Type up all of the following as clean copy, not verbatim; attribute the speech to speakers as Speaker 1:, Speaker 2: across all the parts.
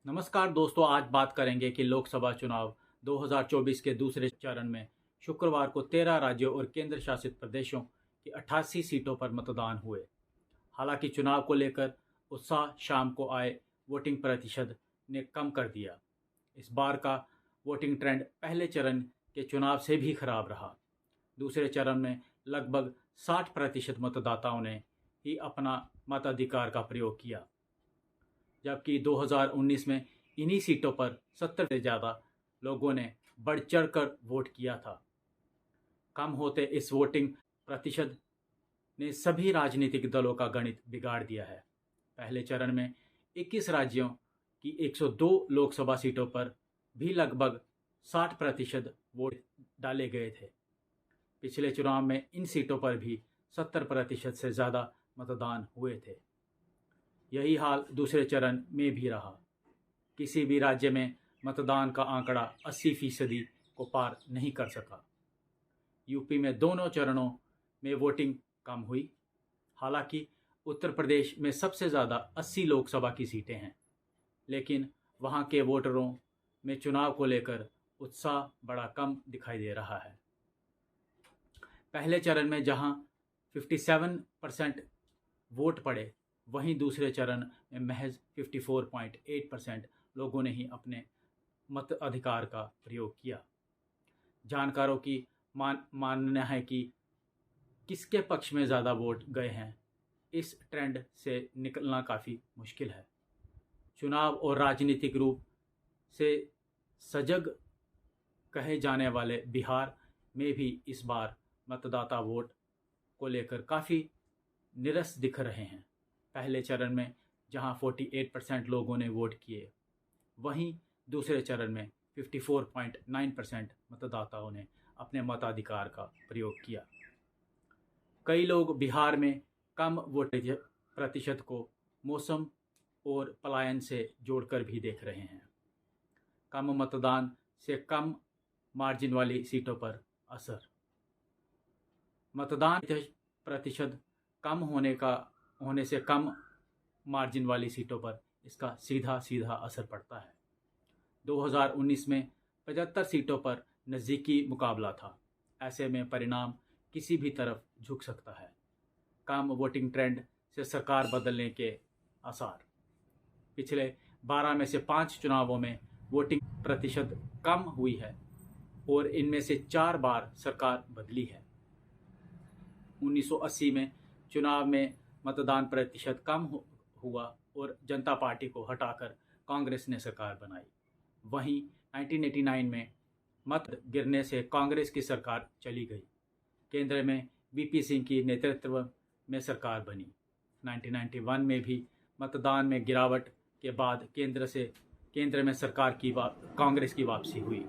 Speaker 1: नमस्कार दोस्तों, आज बात करेंगे कि लोकसभा चुनाव 2024 के दूसरे चरण में शुक्रवार को 13 राज्यों और केंद्र शासित प्रदेशों की 88 सीटों पर मतदान हुए। हालांकि चुनाव को लेकर उत्साह शाम को आए वोटिंग प्रतिशत ने कम कर दिया। इस बार का वोटिंग ट्रेंड पहले चरण के चुनाव से भी खराब रहा। दूसरे चरण में लगभग 60% मतदाताओं ने ही अपना मताधिकार का प्रयोग किया, जबकि 2019 में इन्हीं सीटों पर 70 से ज़्यादा लोगों ने बढ़ चढ़कर वोट किया था। कम होते इस वोटिंग प्रतिशत ने सभी राजनीतिक दलों का गणित बिगाड़ दिया है। पहले चरण में 21 राज्यों की 102 लोकसभा सीटों पर भी लगभग 60% वोट डाले गए थे। पिछले चुनाव में इन सीटों पर भी 70% से ज़्यादा मतदान हुए थे। यही हाल दूसरे चरण में भी रहा। किसी भी राज्य में मतदान का आंकड़ा 80% को पार नहीं कर सका। यूपी में दोनों चरणों में वोटिंग कम हुई। हालांकि उत्तर प्रदेश में सबसे ज़्यादा 80 लोकसभा की सीटें हैं, लेकिन वहां के वोटरों में चुनाव को लेकर उत्साह बड़ा कम दिखाई दे रहा है। पहले चरण में जहां 57% वोट पड़े, वहीं दूसरे चरण में महज 54.8% लोगों ने ही अपने मत अधिकार का प्रयोग किया। जानकारों की मानना है कि किसके पक्ष में ज़्यादा वोट गए हैं, इस ट्रेंड से निकलना काफ़ी मुश्किल है। चुनाव और राजनीतिक रूप से सजग कहे जाने वाले बिहार में भी इस बार मतदाता वोट को लेकर काफ़ी निरस दिख रहे हैं। पहले चरण में जहां 48% लोगों ने वोट किए, वहीं दूसरे चरण में 54.9% मतदाताओं ने अपने मताधिकार का प्रयोग किया। कई लोग बिहार में कम वोट प्रतिशत को मौसम और पलायन से जोड़कर भी देख रहे हैं। कम मतदान से कम मार्जिन वाली सीटों पर असर। मतदान प्रतिशत कम होने से कम मार्जिन वाली सीटों पर इसका सीधा असर पड़ता है। 2019 में 75 सीटों पर नज़दीकी मुकाबला था। ऐसे में परिणाम किसी भी तरफ झुक सकता है। कम वोटिंग ट्रेंड से सरकार बदलने के आसार। पिछले 12 में से 5 चुनावों में वोटिंग प्रतिशत कम हुई है और इनमें से 4 बार सरकार बदली है। 1980 में चुनाव में मतदान प्रतिशत कम हुआ और जनता पार्टी को हटाकर कांग्रेस ने सरकार बनाई। वहीं 1989 में मत गिरने से कांग्रेस की सरकार चली गई। केंद्र में वीपी सिंह की नेतृत्व में सरकार बनी। 1991 में भी मतदान में गिरावट के बाद केंद्र में कांग्रेस की वापसी हुई।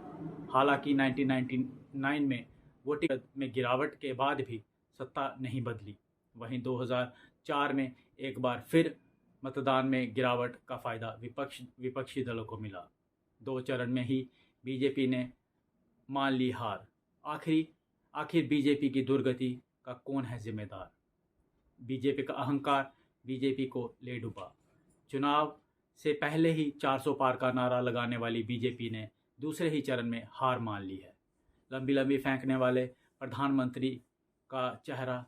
Speaker 1: हालांकि 1999 में वोटिंग में गिरावट के बाद भी सत्ता नहीं बदली। वहीं 2004 में एक बार फिर मतदान में गिरावट का फायदा विपक्षी दलों को मिला। 2 चरण में ही बीजेपी ने मान ली हार। आखिर बीजेपी की दुर्गति का कौन है जिम्मेदार? बीजेपी का अहंकार बीजेपी को ले डूबा। चुनाव से पहले ही 400 पार का नारा लगाने वाली बीजेपी ने दूसरे ही चरण में हार मान ली है। लंबी फेंकने वाले प्रधानमंत्री का चेहरा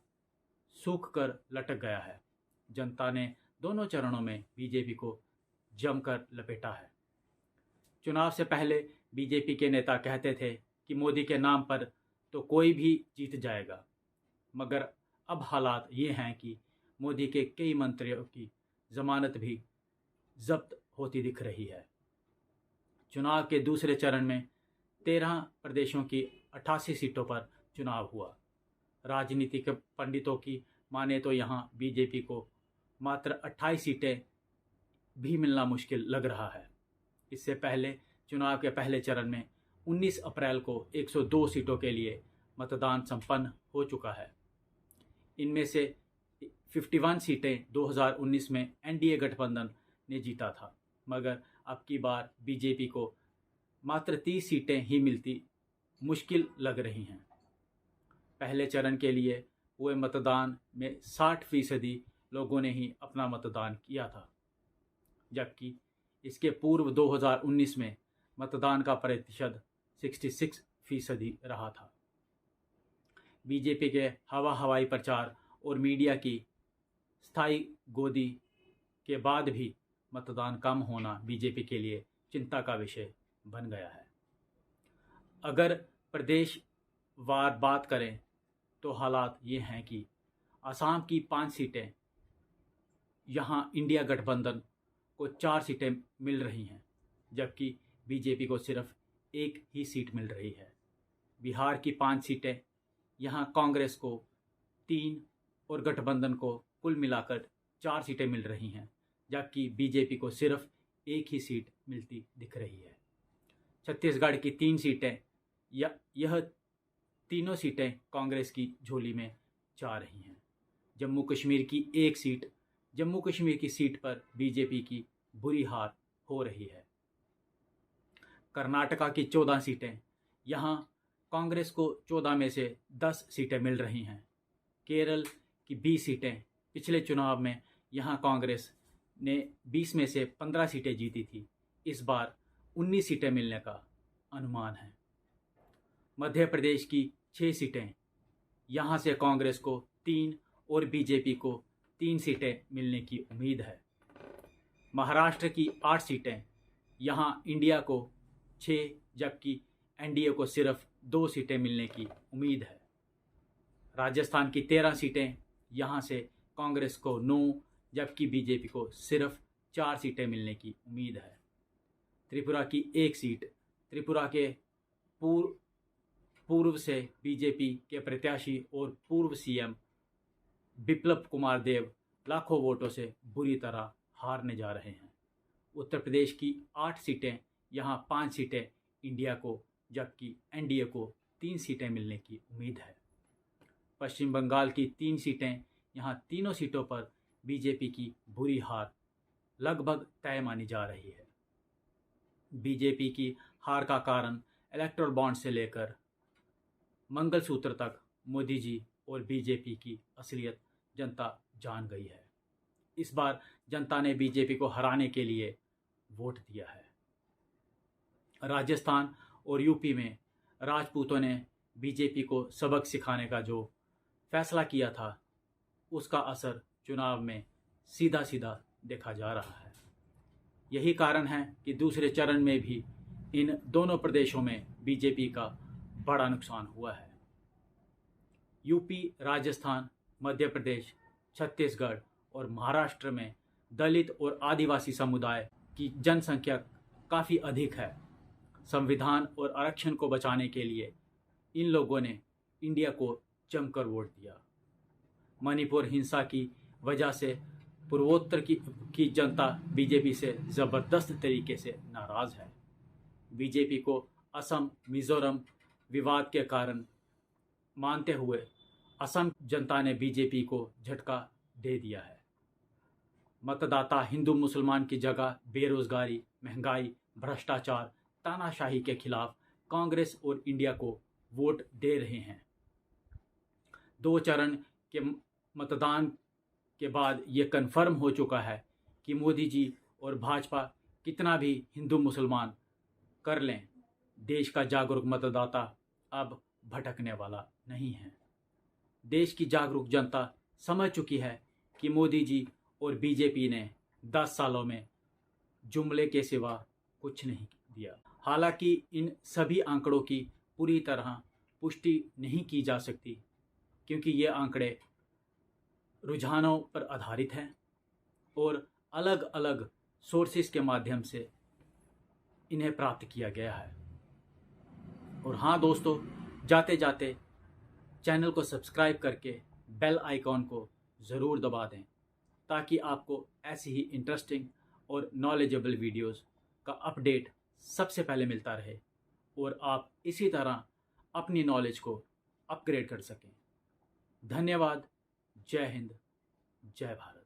Speaker 1: सूख कर लटक गया है। जनता ने दोनों चरणों में बीजेपी को जमकर लपेटा है। चुनाव से पहले बीजेपी के नेता कहते थे कि मोदी के नाम पर तो कोई भी जीत जाएगा, मगर अब हालात ये हैं कि मोदी के कई मंत्रियों की जमानत भी जब्त होती दिख रही है। चुनाव के दूसरे चरण में 13 प्रदेशों की 88 सीटों पर चुनाव हुआ। राजनीतिक पंडितों की माने तो यहाँ बीजेपी को मात्र 28 सीटें भी मिलना मुश्किल लग रहा है। इससे पहले चुनाव के पहले चरण में 19 अप्रैल को 102 सीटों के लिए मतदान संपन्न हो चुका है। इनमें से 51 सीटें 2019 में एनडीए गठबंधन ने जीता था, मगर अब की बार बीजेपी को मात्र 30 सीटें ही मिलती मुश्किल लग रही हैं। पहले चरण के लिए हुए मतदान में 60% लोगों ने ही अपना मतदान किया था, जबकि इसके पूर्व 2019 में मतदान का प्रतिशत 66% रहा था। बीजेपी के हवाई प्रचार और मीडिया की स्थायी गोदी के बाद भी मतदान कम होना बीजेपी के लिए चिंता का विषय बन गया है। अगर प्रदेशवार बात करें तो हालात ये हैं कि असम की 5 सीटें, यहाँ इंडिया गठबंधन को 4 सीटें मिल रही हैं, जबकि बीजेपी को सिर्फ 1 ही सीट मिल रही है। बिहार की 5 सीटें, यहाँ कांग्रेस को 3 और गठबंधन को कुल मिलाकर 4 सीटें मिल रही हैं, जबकि बीजेपी को सिर्फ 1 ही सीट मिलती दिख रही है। छत्तीसगढ़ की 3 सीटें, यह तीनों सीटें कांग्रेस की झोली में जा रही हैं। जम्मू कश्मीर की 1 सीट, जम्मू कश्मीर की सीट पर बीजेपी की बुरी हार हो रही है। कर्नाटका की 14 सीटें, यहाँ कांग्रेस को 14 में से 10 सीटें मिल रही हैं। केरल की 20 सीटें, पिछले चुनाव में यहाँ कांग्रेस ने 20 में से 15 सीटें जीती थी, इस बार 19 सीटें मिलने का अनुमान है। मध्य प्रदेश की 6 सीटें, यहाँ से कांग्रेस को 3 और बीजेपी को 3 सीटें मिलने की उम्मीद है। महाराष्ट्र की 8 सीटें, यहाँ इंडिया को 6 जबकि एनडीए को सिर्फ 2 सीटें मिलने की उम्मीद है। राजस्थान की 13 सीटें, यहाँ से कांग्रेस को 9 जबकि बीजेपी को सिर्फ 4 सीटें मिलने की उम्मीद है। त्रिपुरा की 1 सीट, त्रिपुरा के पूर्व से बीजेपी के प्रत्याशी और पूर्व सीएम बिप्लब कुमार देव लाखों वोटों से बुरी तरह हारने जा रहे हैं। उत्तर प्रदेश की 8 सीटें, यहाँ 5 सीटें इंडिया को जबकि एनडीए को 3 सीटें मिलने की उम्मीद है। पश्चिम बंगाल की 3 सीटें, यहाँ तीनों सीटों पर बीजेपी की बुरी हार लगभग तय मानी जा रही है। बीजेपी की हार का कारण इलेक्टोरल बॉन्ड से लेकर मंगलसूत्र तक मोदी जी और बीजेपी की असलियत जनता जान गई है। इस बार जनता ने बीजेपी को हराने के लिए वोट दिया है। राजस्थान और यूपी में राजपूतों ने बीजेपी को सबक सिखाने का जो फैसला किया था, उसका असर चुनाव में सीधा सीधा देखा जा रहा है। यही कारण है कि दूसरे चरण में भी इन दोनों प्रदेशों में बीजेपी का बड़ा नुकसान हुआ है। यूपी, राजस्थान, मध्य प्रदेश, छत्तीसगढ़ और महाराष्ट्र में दलित और आदिवासी समुदाय की जनसंख्या काफ़ी अधिक है। संविधान और आरक्षण को बचाने के लिए इन लोगों ने इंडिया को जमकर वोट दिया। मणिपुर हिंसा की वजह से पूर्वोत्तर की जनता बीजेपी से ज़बरदस्त तरीके से नाराज़ है। बीजेपी को असम मिज़ोरम विवाद के कारण मानते हुए असम जनता ने बीजेपी को झटका दे दिया है। मतदाता हिंदू मुसलमान की जगह बेरोजगारी, महंगाई, भ्रष्टाचार, तानाशाही के खिलाफ कांग्रेस और इंडिया को वोट दे रहे हैं। 2 चरण के मतदान के बाद ये कन्फर्म हो चुका है कि मोदी जी और भाजपा कितना भी हिंदू मुसलमान कर लें, देश का जागरूक मतदाता अब भटकने वाला नहीं है। देश की जागरूक जनता समझ चुकी है कि मोदी जी और बीजेपी ने 10 सालों में जुमले के सिवा कुछ नहीं दिया। हालांकि इन सभी आंकड़ों की पूरी तरह पुष्टि नहीं की जा सकती, क्योंकि ये आंकड़े रुझानों पर आधारित हैं और अलग अलग सोर्सेस के माध्यम से इन्हें प्राप्त किया गया है। और हाँ दोस्तों, जाते जाते चैनल को सब्सक्राइब करके बेल आइकॉन को ज़रूर दबा दें, ताकि आपको ऐसी ही इंटरेस्टिंग और नॉलेजेबल वीडियोस का अपडेट सबसे पहले मिलता रहे और आप इसी तरह अपनी नॉलेज को अपग्रेड कर सकें। धन्यवाद। जय हिंद, जय भारत।